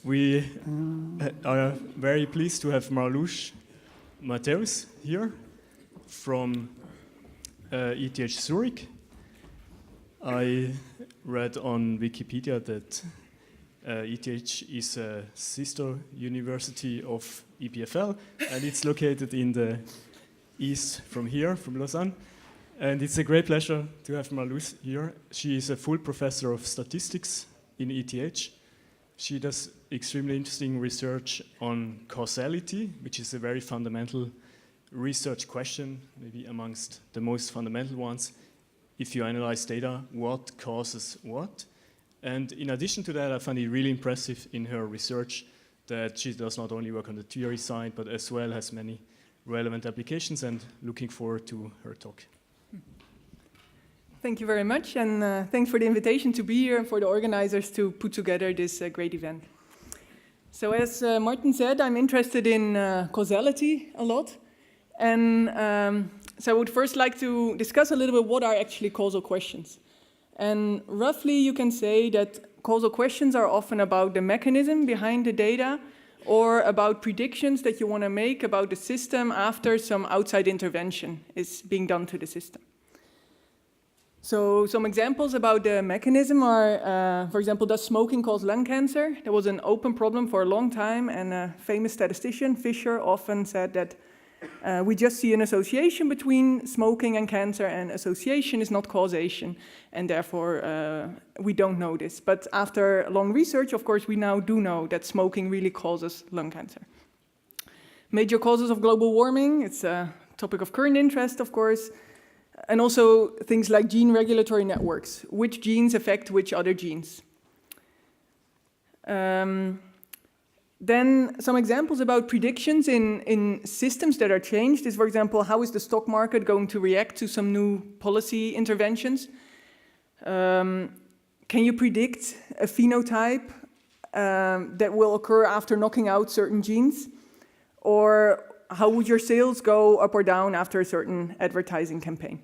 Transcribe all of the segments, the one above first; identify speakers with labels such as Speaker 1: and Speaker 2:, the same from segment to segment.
Speaker 1: We are very pleased to have Marloes Maathuis here from ETH Zurich. I read on Wikipedia that ETH is a sister university of EPFL, and it's located in the east from here, from Lausanne. And it's a great pleasure to have Marloes here. She is a full professor of statistics in ETH. She does extremely interesting research on causality, which is a very fundamental research question, maybe amongst the most fundamental ones. If you analyze data, what causes what? And in addition to that, I find it really impressive in her research that she does not only work on the theory side, but as well has many relevant applications, and looking forward to her talk.
Speaker 2: Thank you very much, and thanks for the invitation to be here and for the organizers to put together this great event. So as Martin said, I'm interested in causality a lot, and so I would first like to discuss a little bit what are actually causal questions. And roughly you can say that causal questions are often about the mechanism behind the data or about predictions that you want to make about the system after some outside intervention is being done to the system. So some examples about the mechanism are, for example, does smoking cause lung cancer? There was an open problem for a long time, and a famous statistician, Fisher, often said that we just see an association between smoking and cancer, and association is not causation, and therefore we don't know this. But after long research, of course, we now do know that smoking really causes lung cancer. Major causes of global warming, it's a topic of current interest, of course. And also things like gene regulatory networks, which genes affect which other genes. Then some examples about predictions in systems that are changed is, for example, how is the stock market going to react to some new policy interventions? Can you predict a phenotype that will occur after knocking out certain genes? Or how would your sales go up or down after a certain advertising campaign?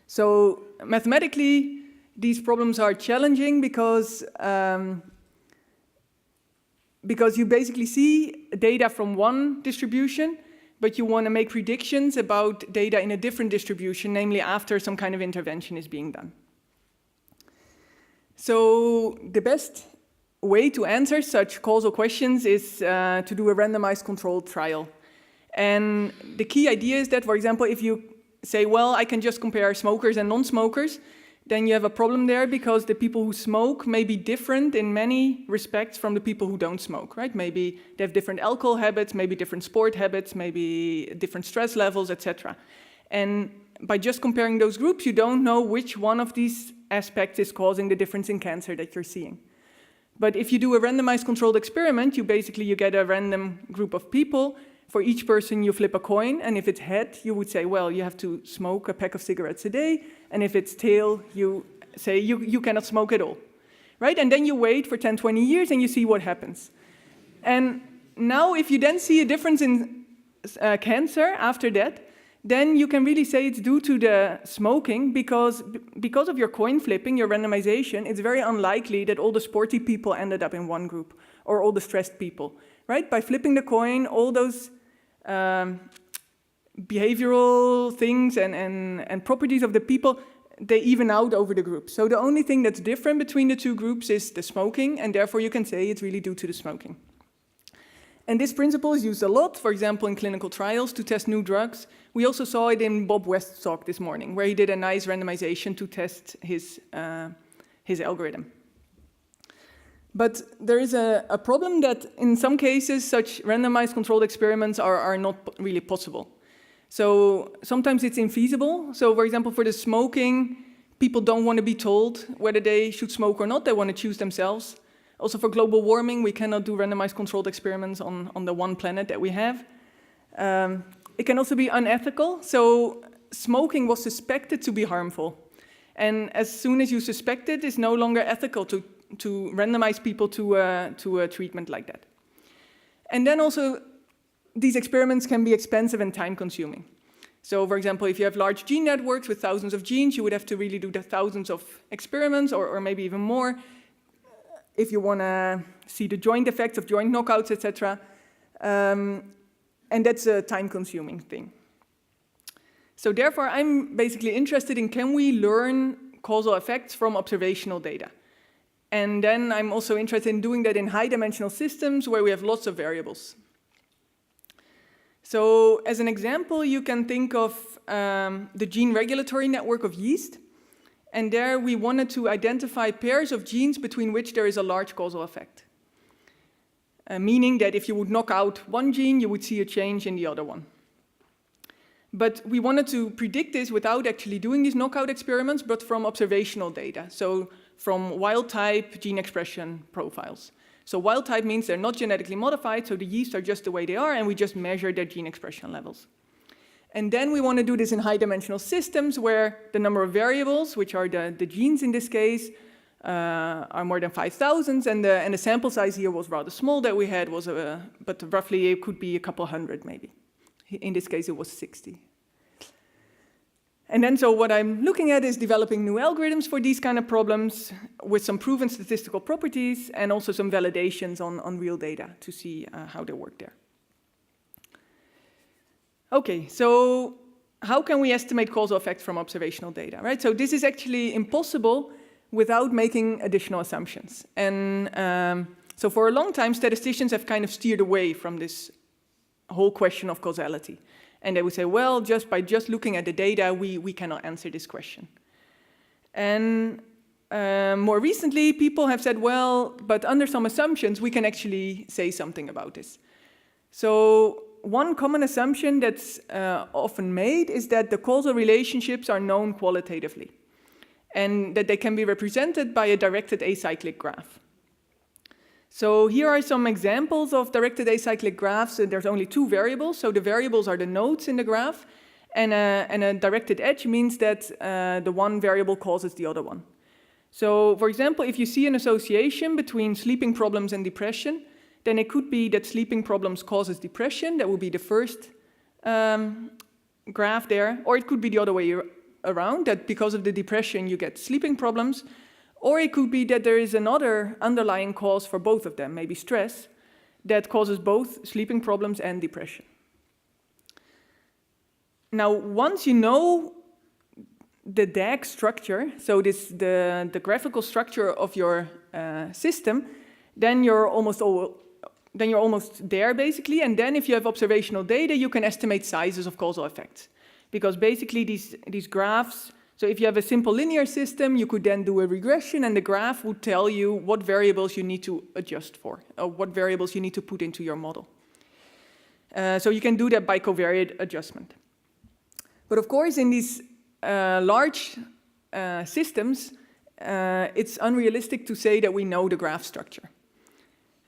Speaker 2: So mathematically, these problems are challenging because you basically see data from one distribution, but you want to make predictions about data in a different distribution, namely after some kind of intervention is being done. So the best way to answer such causal questions is to do a randomized controlled trial. And the key idea is that, for example, if you say, well, I can just compare smokers and non-smokers, then you have a problem there because the people who smoke may be different in many respects from the people who don't smoke, right? Maybe they have different alcohol habits, maybe different sport habits, maybe different stress levels, etc. And by just comparing those groups, you don't know which one of these aspects is causing the difference in cancer that you're seeing. But if you do a randomized controlled experiment, you get a random group of people. For each person, you flip a coin, and if it's head, you would say, well, you have to smoke a pack of cigarettes a day, and if it's tail, you say you cannot smoke at all, right? And then you wait for 10, 20 years, and you see what happens. And now, if you then see a difference in cancer after that, then you can really say it's due to the smoking, because of your coin flipping, your randomization, it's very unlikely that all the sporty people ended up in one group, or all the stressed people, right? By flipping the coin, all those behavioral things and properties of the people, they even out over the group. So the only thing that's different between the two groups is the smoking, and therefore you can say it's really due to the smoking. And this principle is used a lot, for example, in clinical trials to test new drugs. We also saw it in Bob West's talk this morning, where he did a nice randomization to test his algorithm. But there is a problem that in some cases such randomized controlled experiments are not really possible. So sometimes it's infeasible. So for example, for the smoking, people don't want to be told whether they should smoke or not. They want to choose themselves. Also for global warming, we cannot do randomized controlled experiments on the one planet that we have. It can also be unethical. So smoking was suspected to be harmful. And as soon as you suspect it, it's no longer ethical to randomize people to a treatment like that. And then also, these experiments can be expensive and time-consuming. So, for example, if you have large gene networks with thousands of genes, you would have to really do the thousands of experiments, or maybe even more. if you want to see the joint effects of joint knockouts, etc. And that's a time-consuming thing. So therefore, I'm basically interested in, can we learn causal effects from observational data? And then I'm also interested in doing that in high-dimensional systems where we have lots of variables. So as an example, you can think of the gene regulatory network of yeast. And there we wanted to identify pairs of genes between which there is a large causal effect. Meaning that if you would knock out one gene, you would see a change in the other one. But we wanted to predict this without actually doing these knockout experiments, but from observational data. So from wild-type gene expression profiles. So wild-type means they're not genetically modified, so the yeast are just the way they are, and we just measure their gene expression levels. And then we want to do this in high-dimensional systems where the number of variables, which are the genes in this case, are more than 5,000, and the sample size here was rather small that we had, but roughly it could be a couple hundred maybe. In this case, it was 60. And then so what I'm looking at is developing new algorithms for these kind of problems with some proven statistical properties and also some validations on real data to see how they work there. Okay, so how can we estimate causal effects from observational data, right? So this is actually impossible without making additional assumptions. And so for a long time, statisticians have kind of steered away from this whole question of causality. And they would say, well, just by looking at the data, we cannot answer this question. And more recently, people have said, well, but under some assumptions, we can actually say something about this. So one common assumption that's often made is that the causal relationships are known qualitatively, and that they can be represented by a directed acyclic graph. So here are some examples of directed acyclic graphs. There's only two variables, so the variables are the nodes in the graph, and a directed edge means that the one variable causes the other one. So for example, if you see an association between sleeping problems and depression, then it could be that sleeping problems causes depression. That would be the first graph there, or it could be the other way around, that because of the depression you get sleeping problems. Or it could be that there is another underlying cause for both of them, maybe stress, that causes both sleeping problems and depression. Now, once you know the DAG structure, so the graphical structure of your system, then you're almost there, basically. And then if you have observational data, you can estimate sizes of causal effects. Because basically these graphs, so if you have a simple linear system, you could then do a regression, and the graph would tell you what variables you need to adjust for, or what variables you need to put into your model. So you can do that by covariate adjustment. But of course, in these large systems, it's unrealistic to say that we know the graph structure.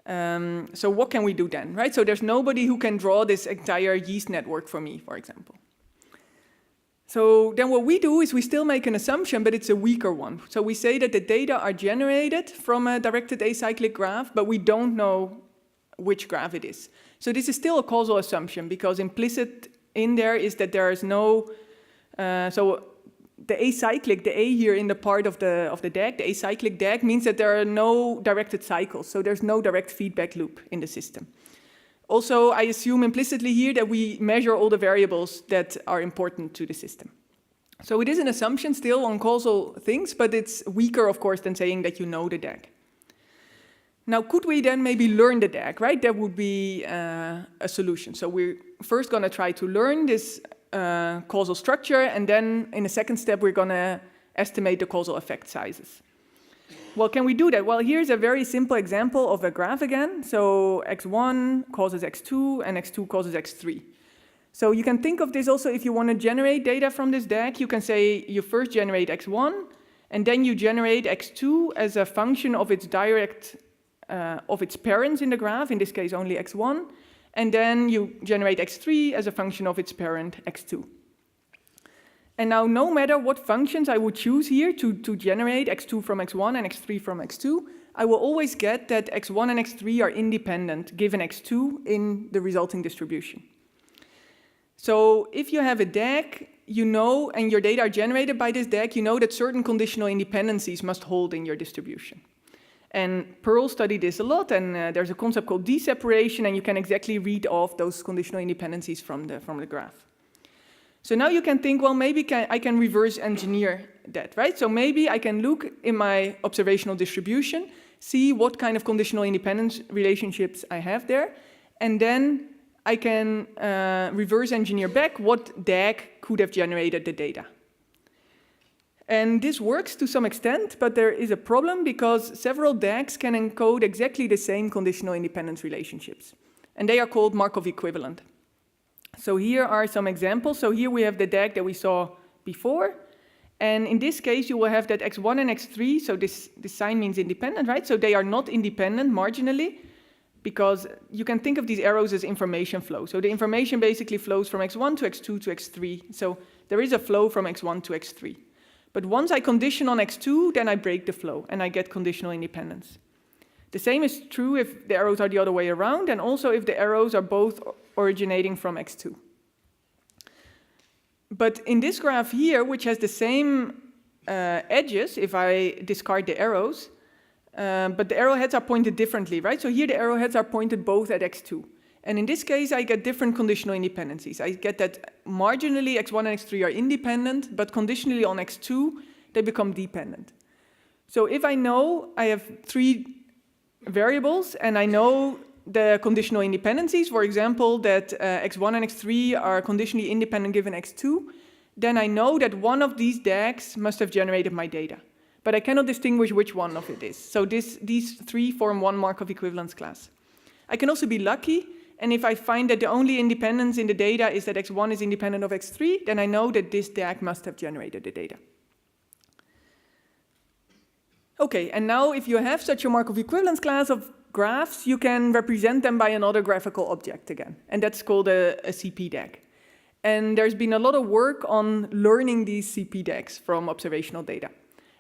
Speaker 2: So what can we do then, right? So there's nobody who can draw this entire yeast network for me, for example. So then what we do is we still make an assumption, but it's a weaker one. So we say that the data are generated from a directed acyclic graph, but we don't know which graph it is. So this is still a causal assumption, because implicit in there is that there is no, so the acyclic, the A here in the part of the DAG, the acyclic DAG, means that there are no directed cycles, so there's no direct feedback loop in the system. Also, I assume implicitly here that we measure all the variables that are important to the system. So it is an assumption still on causal things, but it's weaker, of course, than saying that you know the DAG. Now, could we then maybe learn the DAG, right? That would be a solution. So we're first going to try to learn this causal structure, and then in a second step, we're going to estimate the causal effect sizes. Well, can we do that? Well, here's a very simple example of a graph again. So x1 causes x2, and x2 causes x3. So you can think of this also if you want to generate data from this DAG. You can say you first generate x1, and then you generate x2 as a function of its direct, of its parents in the graph, in this case only x1, and then you generate x3 as a function of its parent x2. And now, no matter what functions I would choose here to generate x2 from x1 and x3 from x2, I will always get that x1 and x3 are independent given x2 in the resulting distribution. So if you have a DAG, you know, and your data are generated by this DAG, you know that certain conditional independencies must hold in your distribution. And Perl studied this a lot, and there's a concept called D-separation, and you can exactly read off those conditional independencies from the graph. So now you can think, well, maybe I can reverse engineer that, right? So maybe I can look in my observational distribution, see what kind of conditional independence relationships I have there, and then I can reverse engineer back what DAG could have generated the data. And this works to some extent, but there is a problem because several DAGs can encode exactly the same conditional independence relationships. And they are called Markov equivalent. So here are some examples. So here we have the DAG that we saw before. And in this case, you will have that x1 and x3. So this sign means independent, right? So they are not independent marginally, because you can think of these arrows as information flow. So the information basically flows from x1 to x2 to x3. So there is a flow from x1 to x3. But once I condition on x2, then I break the flow and I get conditional independence. The same is true if the arrows are the other way around, and also if the arrows are both originating from x2. But in this graph here, which has the same edges, if I discard the arrows, but the arrowheads are pointed differently, right? So here the arrowheads are pointed both at x2. And in this case, I get different conditional independencies. I get that marginally x1 and x3 are independent, but conditionally on x2, they become dependent. So if I know I have 3 variables and I know the conditional independencies, for example, that x1 and x3 are conditionally independent given x2, then I know that one of these DAGs must have generated my data. But I cannot distinguish which one of it is. So these 3 form one Markov equivalence class. I can also be lucky, and if I find that the only independence in the data is that x1 is independent of x3, then I know that this DAG must have generated the data. Okay, and now if you have such a Markov equivalence class of graphs, you can represent them by another graphical object again, and that's called a CP DAG. And there's been a lot of work on learning these CP DAGs from observational data.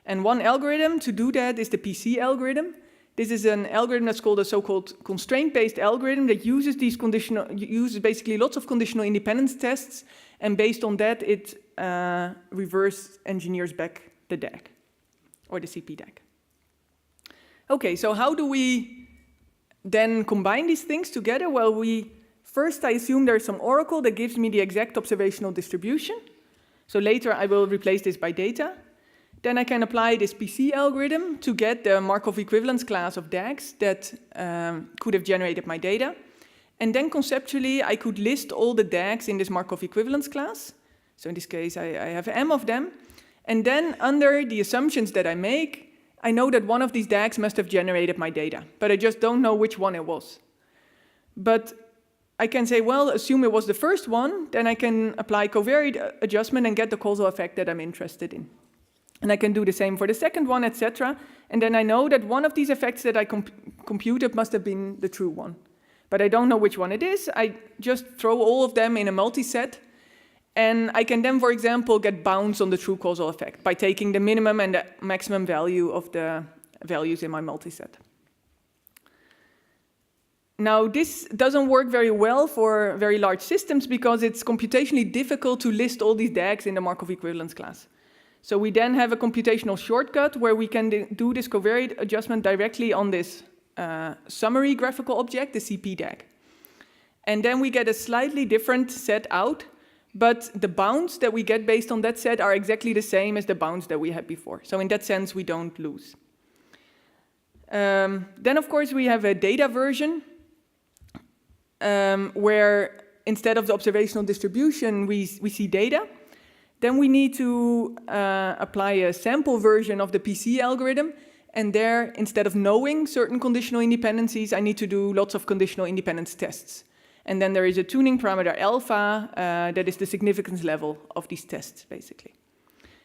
Speaker 2: And one algorithm to do that is the PC algorithm. This is an algorithm that's called a so-called constraint-based algorithm that uses basically lots of conditional independence tests, and based on that, it reverse engineers back the DAG, or the CP DAG. Okay, so how do we then combine these things together? Well, first I assume there's some oracle that gives me the exact observational distribution. So later I will replace this by data. Then I can apply this PC algorithm to get the Markov equivalence class of DAGs that could have generated my data. And then conceptually, I could list all the DAGs in this Markov equivalence class. So in this case, I have M of them. And then under the assumptions that I make, I know that one of these DAGs must have generated my data, but I just don't know which one it was. But I can say, well, assume it was the first one, then I can apply covariate adjustment and get the causal effect that I'm interested in. And I can do the same for the second one, etc. And then I know that one of these effects that I computed must have been the true one. But I don't know which one it is. I just throw all of them in a multiset. And I can then, for example, get bounds on the true causal effect by taking the minimum and the maximum value of the values in my multiset. Now, this doesn't work very well for very large systems because it's computationally difficult to list all these DAGs in the Markov equivalence class. So we then have a computational shortcut where we can do this covariate adjustment directly on this summary graphical object, the CP DAG. And then we get a slightly different set out, but the bounds that we get based on that set are exactly the same as the bounds that we had before. So in that sense, we don't lose. Then, of course, we have a data version where instead of the observational distribution, we see data. Then we need to apply a sample version of the PC algorithm. And there, instead of knowing certain conditional independencies, I need to do lots of conditional independence tests. And then there is a tuning parameter alpha that is the significance level of these tests, basically.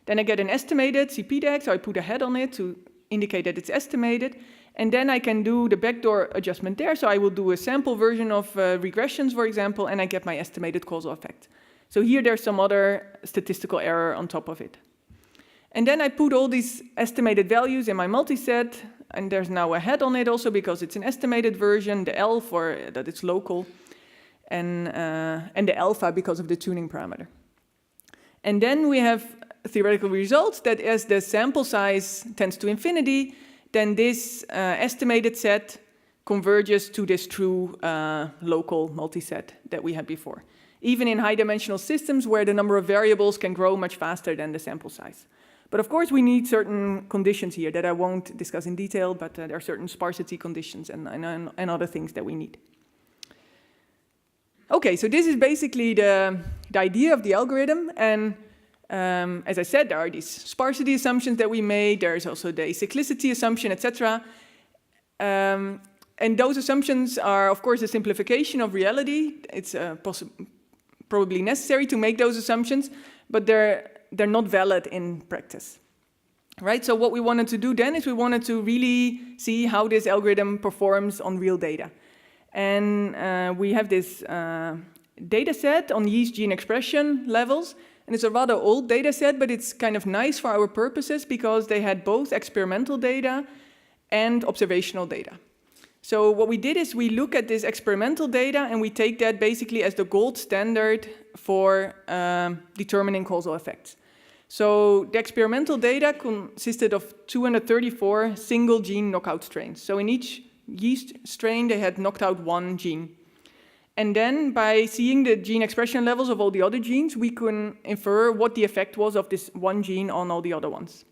Speaker 2: Then I get an estimated CP DAG, so I put a head on it to indicate that it's estimated. And then I can do the backdoor adjustment there. So I will do a sample version of regressions, for example, and I get my estimated causal effect. So here there's some other statistical error on top of it. And then I put all these estimated values in my multiset, and there's now a head on it also because it's an estimated version, the L for that it's local, and the alpha because of the tuning parameter. And then we have theoretical results that as the sample size tends to infinity, then this estimated set converges to this true local multiset that we had before, even in high-dimensional systems where the number of variables can grow much faster than the sample size. But of course, we need certain conditions here that I won't discuss in detail, but there are certain sparsity conditions and other things that we need. Okay, so this is basically the idea of the algorithm. And as I said, there are these sparsity assumptions that we made. There's also the acyclicity assumption, etc. And those assumptions are, of course, a simplification of reality. It's probably necessary to make those assumptions, but they're not valid in practice, right? So what we wanted to do then is we wanted to really see how this algorithm performs on real data. And we have this data set on yeast gene expression levels, and it's a rather old data set, but it's kind of nice for our purposes because they had both experimental data and observational data. So what we did is we look at this experimental data and we take that basically as the gold standard for determining causal effects. So the experimental data consisted of 234 single gene knockout strains. So in each yeast strain, they had knocked out one gene. And then by seeing the gene expression levels of all the other genes, we can infer what the effect was of this one gene on all the other ones.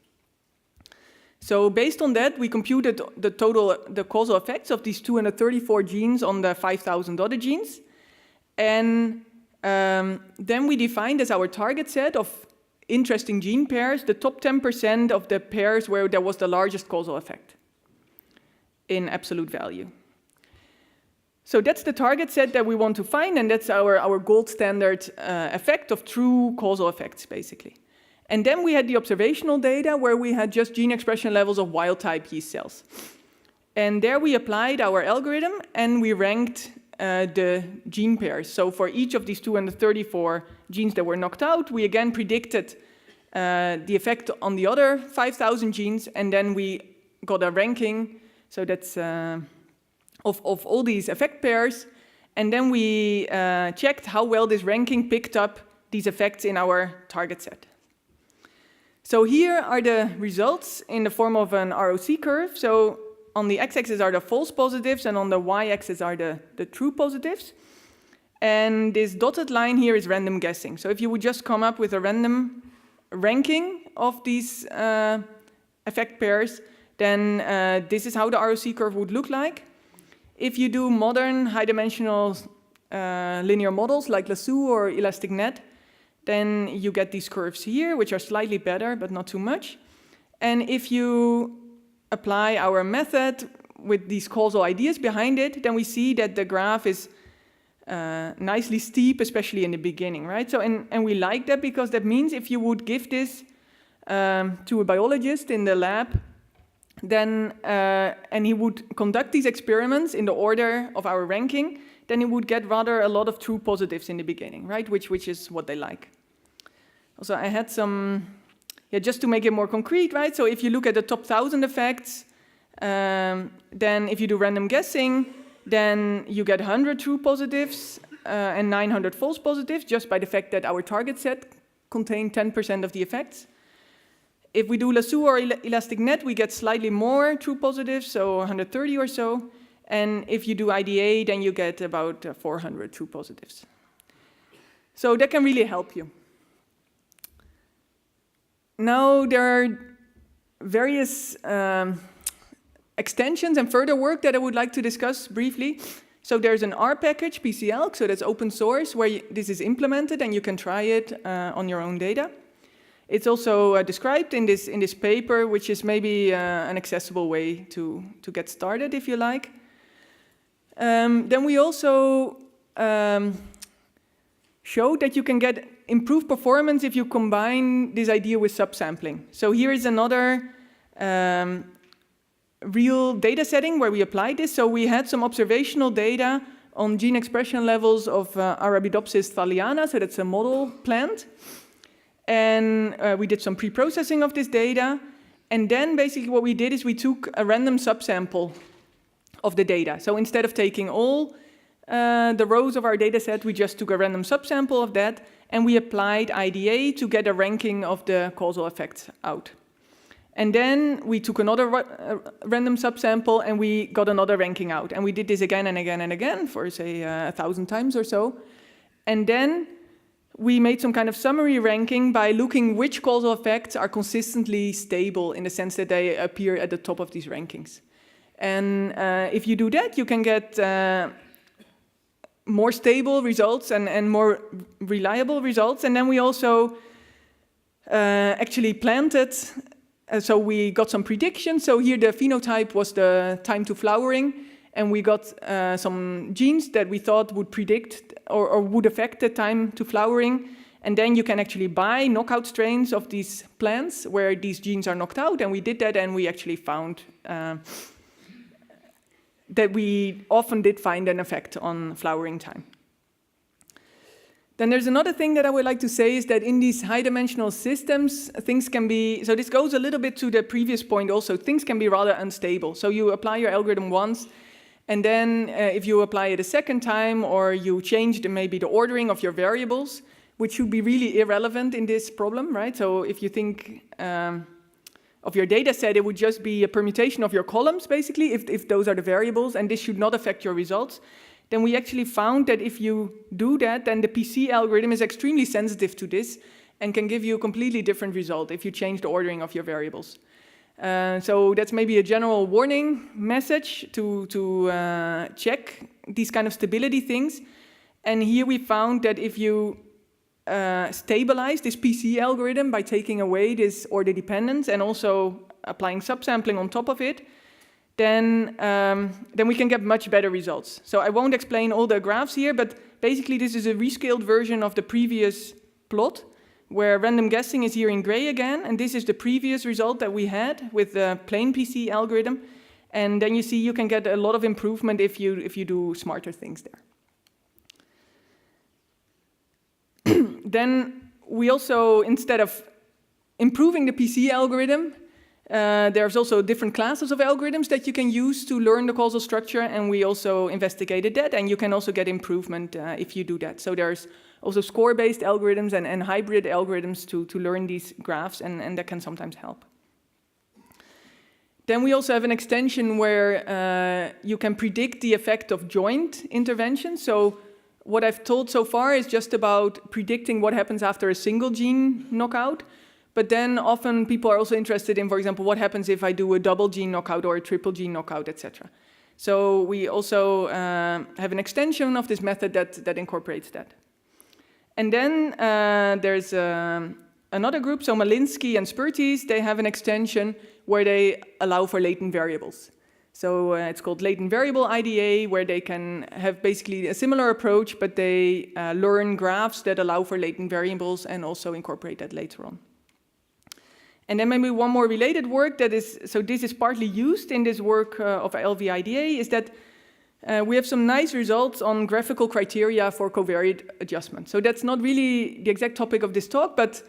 Speaker 2: So based on that, we computed the causal effects of these 234 genes on the 5,000 other genes. And then we defined as our target set of interesting gene pairs the top 10% of the pairs where there was the largest causal effect in absolute value. So that's the target set that we want to find, and that's our gold standard effect of true causal effects, basically. And then we had the observational data where we had just gene expression levels of wild-type yeast cells. And there we applied our algorithm and we ranked the gene pairs. So for each of these 234 genes that were knocked out, we again predicted the effect on the other 5,000 genes, and then we got a ranking. So that's of all these effect pairs. And then we checked how well this ranking picked up these effects in our target set. So here are the results in the form of an ROC curve. So on the x-axis are the false positives, and on the y-axis are the true positives. And this dotted line here is random guessing. So if you would just come up with a random ranking of these effect pairs, then this is how the ROC curve would look like. If you do modern high-dimensional linear models like Lasso or Elastic Net, then you get these curves here, which are slightly better, but not too much. And if you apply our method with these causal ideas behind it, then we see that the graph is nicely steep, especially in the beginning, right? So, and we like that because that means if you would give this to a biologist in the lab, then and he would conduct these experiments in the order of our ranking, then he would get rather a lot of true positives in the beginning, right? Which is what they like. Also, I had some, just to make it more concrete, right? So if you look at the top 1,000 effects, then if you do random guessing, then you get 100 true positives and 900 false positives just by the fact that our target set contained 10% of the effects. If we do Lasso or Elastic Net, we get slightly more true positives, so 130 or so. And if you do IDA, then you get about 400 true positives. So that can really help you. Now there are various extensions and further work that I would like to discuss briefly. So there's an R package, PCAlg, so that's open source, where this is implemented and you can try it on your own data. It's also described in this paper, which is maybe an accessible way to get started if you like. Then we also showed that you can get improved performance if you combine this idea with subsampling. So here is another real data setting where we applied this. So we had some observational data on gene expression levels of Arabidopsis thaliana, so that's a model plant. And we did some pre-processing of this data. And then basically what we did is we took a random subsample of the data. So instead of taking all the rows of our data set, we just took a random subsample of that, and we applied IDA to get a ranking of the causal effects out. And then we took another random subsample and we got another ranking out. And we did this again and again and again for, say, 1,000 times or so. And then we made some kind of summary ranking by looking which causal effects are consistently stable in the sense that they appear at the top of these rankings. And if you do that, you can get more stable results and more reliable results. And then we also actually planted, so we got some predictions. So here the phenotype was the time to flowering, and we got some genes that we thought would predict or would affect the time to flowering. And then you can actually buy knockout strains of these plants where these genes are knocked out, and we did that, and we actually found that we often did find an effect on flowering time. Then there's another thing that I would like to say is that in these high-dimensional systems, things can be, so this goes a little bit to the previous point also, things can be rather unstable. So you apply your algorithm once, and then if you apply it a second time, or you change maybe the ordering of your variables, which should be really irrelevant in this problem, right? So if you think of your data set, it would just be a permutation of your columns, basically, if those are the variables, and this should not affect your results. Then we actually found that if you do that, then the PC algorithm is extremely sensitive to this and can give you a completely different result if you change the ordering of your variables. So that's maybe a general warning message to check these kind of stability things. And here we found that if you stabilize this PC algorithm by taking away this order dependence and also applying subsampling on top of it, then we can get much better results. So I won't explain all the graphs here, but basically this is a rescaled version of the previous plot, where random guessing is here in gray again, and this is the previous result that we had with the plain PC algorithm. And then you see you can get a lot of improvement if you do smarter things there. Then we also, instead of improving the PC algorithm, there's also different classes of algorithms that you can use to learn the causal structure, and we also investigated that, and you can also get improvement if you do that. So there's also score-based algorithms and hybrid algorithms to learn these graphs, and that can sometimes help. Then we also have an extension where you can predict the effect of joint intervention. So what I've told so far is just about predicting what happens after a single gene knockout. But then often people are also interested in, for example, what happens if I do a double gene knockout or a triple gene knockout, etc. So we also have an extension of this method that incorporates that. And then there's another group, so Malinsky and Spertes, they have an extension where they allow for latent variables. So it's called latent variable IDA, where they can have basically a similar approach, but they learn graphs that allow for latent variables and also incorporate that later on. And then maybe one more related work that is, so this is partly used in this work of LVIDA, is that we have some nice results on graphical criteria for covariate adjustment. So that's not really the exact topic of this talk, but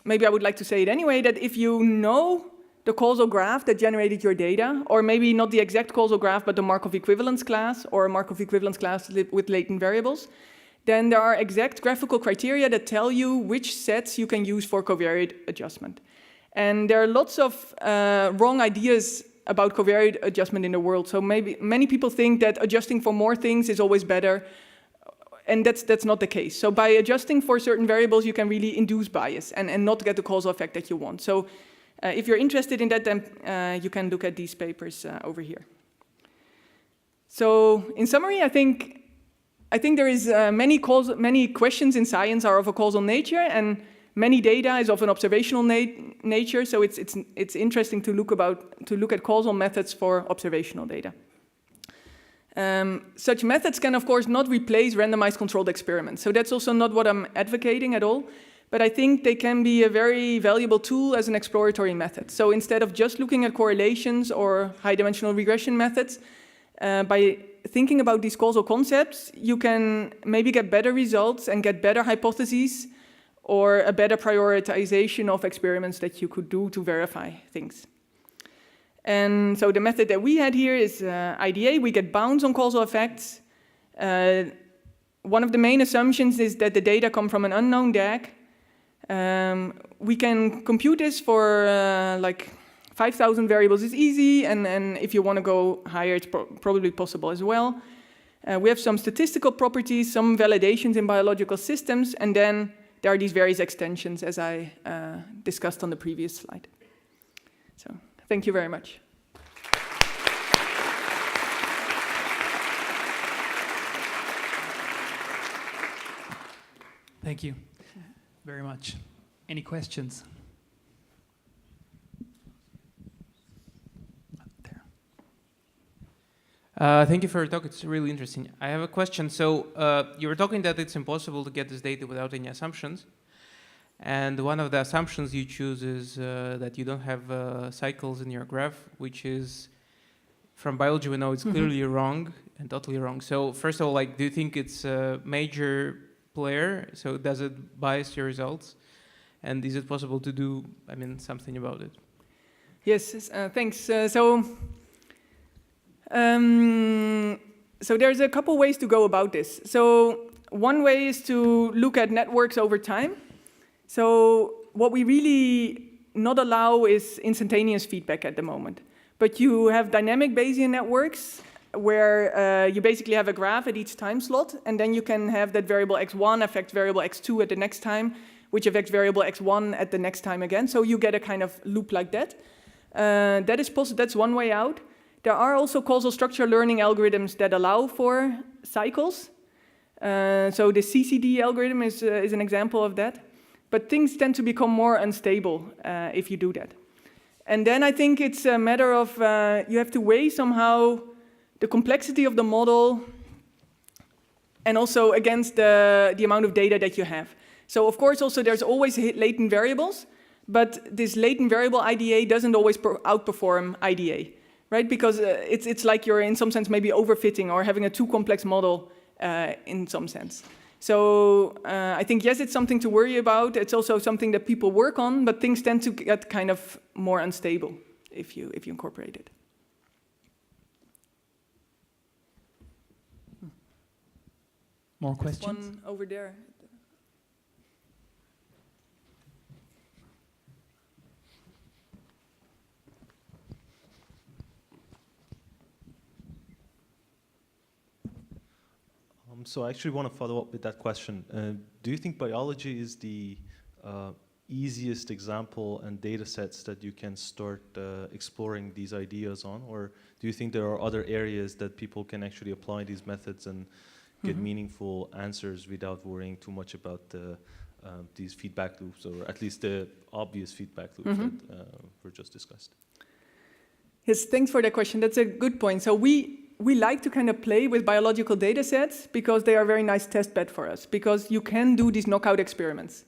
Speaker 2: maybe I would like to say it anyway, that if you know the causal graph that generated your data, or maybe not the exact causal graph, but the Markov equivalence class, or a Markov equivalence class with latent variables, then there are exact graphical criteria that tell you which sets you can use for covariate adjustment. And there are lots of wrong ideas about covariate adjustment in the world. So maybe many people think that adjusting for more things is always better, and that's not the case. So by adjusting for certain variables, you can really induce bias and not get the causal effect that you want. So if you're interested in that, then you can look at these papers over here. So in summary, I think there is many questions in science are of a causal nature, and many data is of an observational nature. So it's interesting to look at causal methods for observational data. Such methods can, of course, not replace randomized controlled experiments. So that's also not what I'm advocating at all. But I think they can be a very valuable tool as an exploratory method. So instead of just looking at correlations or high-dimensional regression methods, by thinking about these causal concepts, you can maybe get better results and get better hypotheses or a better prioritization of experiments that you could do to verify things. And so the method that we had here is IDA. We get bounds on causal effects. One of the main assumptions is that the data come from an unknown DAG. We can compute this for like 5,000 variables is easy, and if you want to go higher, it's probably possible as well. We have some statistical properties, some validations in biological systems, and then there are these various extensions, as I discussed on the previous slide. So, thank you very much.
Speaker 3: Thank you very much. Any questions?
Speaker 4: Thank you for your talk. It's really interesting. I have a question. So you were talking that it's impossible to get this data without any assumptions. And one of the assumptions you choose is that you don't have cycles in your graph, which is, from biology we know it's clearly wrong and totally wrong. So first of all, like, do you think it's a major player? So does it bias your results? And is it possible to do, I mean, something about it?
Speaker 2: Yes, thanks. So there's a couple ways to go about this. So one way is to look at networks over time. So what we really not allow is instantaneous feedback at the moment. But you have dynamic Bayesian networks where you basically have a graph at each time slot, and then you can have that variable x1 affect variable x2 at the next time, which affects variable x1 at the next time again. So you get a kind of loop like that. That is possible. That's one way out. There are also causal structure learning algorithms that allow for cycles. So the CCD algorithm is an example of that. But things tend to become more unstable if you do that. And then I think it's a matter of you have to weigh somehow the complexity of the model and also against the amount of data that you have. So of course also there's always latent variables, but this latent variable IDA doesn't always outperform IDA, right? Because it's like you're in some sense maybe overfitting or having a too complex model in some sense. So I think, yes, it's something to worry about. It's also something that people work on, but things tend to get kind of more unstable if you incorporate it.
Speaker 3: More questions?
Speaker 2: One over there.
Speaker 5: So I actually want to follow up with that question. Do you think biology is the easiest example and data sets that you can start exploring these ideas on? Or do you think there are other areas that people can actually apply these methods and get meaningful answers without worrying too much about these feedback loops, or at least the obvious feedback loops that were just discussed?
Speaker 2: Yes, thanks for that question. That's a good point. So we like to kind of play with biological data sets because they are a very nice test bed for us, because you can do these knockout experiments.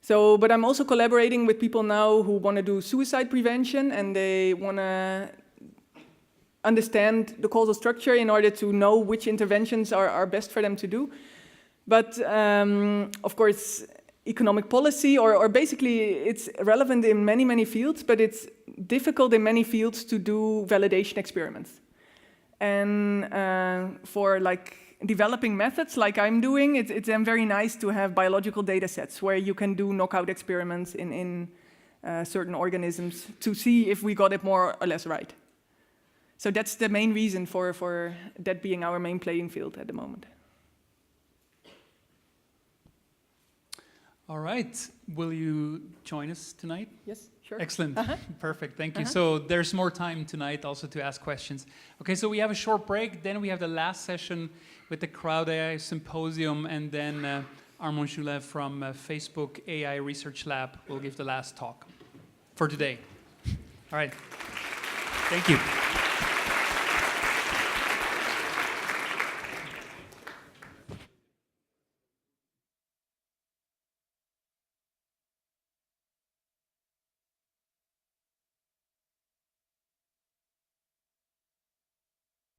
Speaker 2: So, but I'm also collaborating with people now who want to do suicide prevention, and they want to understand the causal structure in order to know which interventions are best for them to do. But of course, economic policy, or basically it's relevant in many, many fields, but it's difficult in many fields to do validation experiments. And for like developing methods like I'm doing, it's very nice to have biological data sets where you can do knockout experiments in certain organisms to see if we got it more or less right. So that's the main reason for that being our main playing field at the moment.
Speaker 3: All right. Will you join us tonight?
Speaker 2: Yes, sure.
Speaker 3: Excellent. Perfect. Thank you. So there's more time tonight also to ask questions. Okay, so we have a short break. Then we have the last session with the Crowd AI Symposium. And then Armand Joulet from Facebook AI Research Lab will give the last talk for today. All right. Thank you.